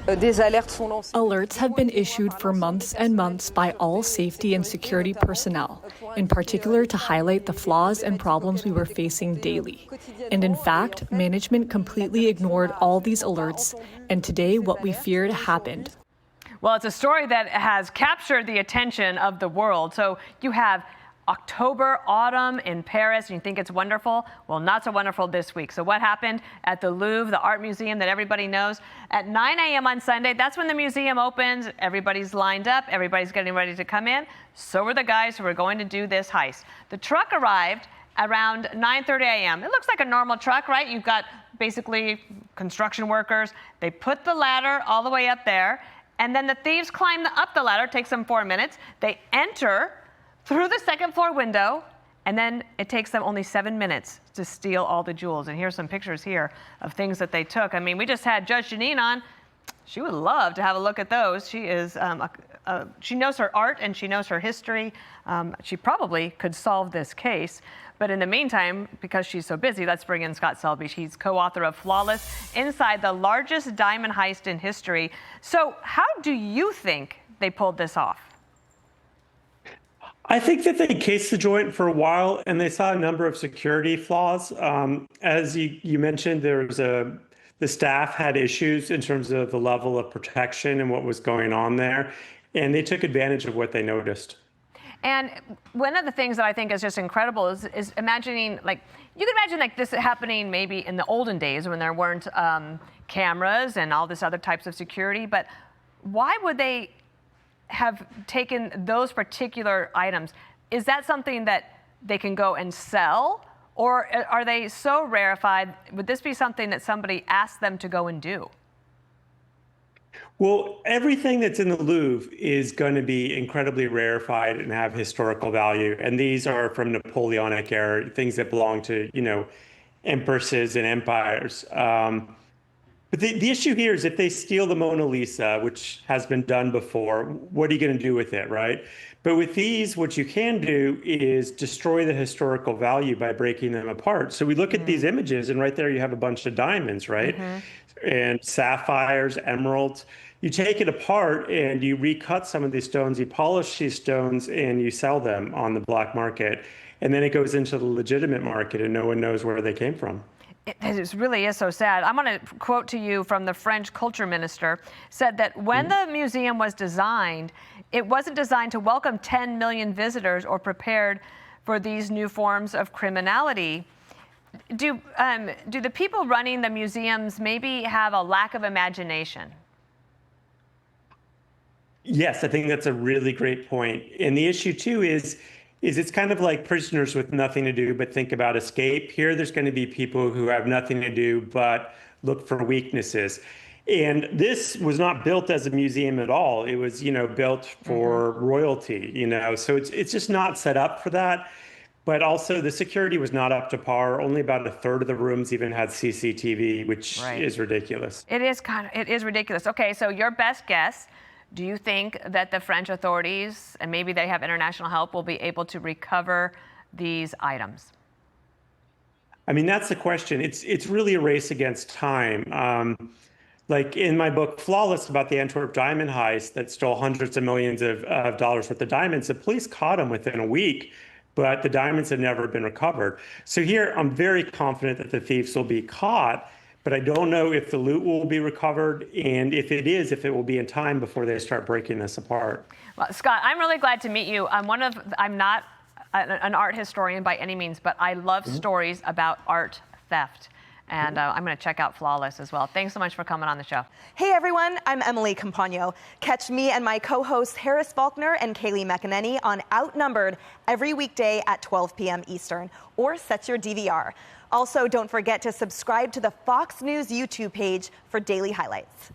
Alerts have been issued for months and months by all safety and security personnel, in particular to highlight the flaws and problems we were facing daily. And in fact, management completely ignored all these alerts, and today what we feared happened. Well, it's a story that has captured the attention of the world. So you have October, autumn in Paris, and you think it's wonderful? Well, not so wonderful this week. So what happened at the Louvre, the art museum that everybody knows? At 9 a.m. on Sunday, that's when the museum opens. Everybody's lined up. Everybody's getting ready to come in. So were the guys who were going to do this heist. The truck arrived around 9:30 a.m. It looks like a normal truck, right? You've got basically construction workers. They put the ladder all the way up there, and then the thieves climb up the ladder. It takes them 4 minutes. They enter through the second floor window, and then it takes them only 7 minutes to steal all the jewels. And here's some pictures here of things that they took. I mean, we just had Judge Jeanine on. She would love to have a look at those. She is, she knows her art and she knows her history. She probably could solve this case. But in the meantime, because she's so busy, let's bring in Scott Selby. He's co-author of Flawless: Inside the Largest Diamond Heist in History. So how do you think they pulled this off? I think that they cased the joint for a while and they saw a number of security flaws. As you mentioned, the staff had issues in terms of the level of protection and what was going on there, and they took advantage of what they noticed. And one of the things that I think is just incredible is imagining, like, you can imagine like this happening maybe in the olden days when there weren't cameras and all this other types of security, but why would they have taken those particular items? Is that something that they can go and sell, or are they so rarefied? Would this be something that somebody asked them to go and do? Well, everything that's in the Louvre is going to be incredibly rarefied and have historical value. And these are from Napoleonic era, things that belong to, empresses and empires. But the issue here is if they steal the Mona Lisa, which has been done before, what are you going to do with it, right? But with these, what you can do is destroy the historical value by breaking them apart. So we look at these images, and right there you have a bunch of diamonds, right? And sapphires, emeralds. You take it apart and you recut some of these stones, you polish these stones, and you sell them on the black market. And then it goes into the legitimate market, and no one knows where they came from. It really is so sad. I'm going to quote to you from the French culture minister, said that when the museum was designed, it wasn't designed to welcome 10 million visitors or prepared for these new forms of criminality. Do the people running the museums maybe have a lack of imagination? Yes, I think that's a really great point. And the issue too is it's kind of like prisoners with nothing to do but think about escape. Here, there's going to be people who have nothing to do but look for weaknesses. And this was not built as a museum at all. It was, built for royalty, so it's just not set up for that. But also the security was not up to par. Only about a third of the rooms even had CCTV, which is ridiculous. It is ridiculous. Okay, so your best guess, do you think that the French authorities, and maybe they have international help, will be able to recover these items? I mean, that's the question. It's really a race against time. Like in my book, Flawless, about the Antwerp diamond heist that stole hundreds of millions of dollars worth of diamonds, the police caught them within a week, but the diamonds have never been recovered. So here, I'm very confident that the thieves will be caught, but I don't know if the loot will be recovered, and if it will be in time before they start breaking this apart. Well, Scott, I'm really glad to meet you. I'm not an art historian by any means, but I love stories about art theft. And I'm going to check out Flawless as well. Thanks so much for coming on the show. Hey, everyone. I'm Emily Campagno. Catch me and my co-hosts Harris Faulkner and Kaylee McEnany on Outnumbered every weekday at 12 p.m. Eastern, or set your DVR. Also, don't forget to subscribe to the Fox News YouTube page for daily highlights.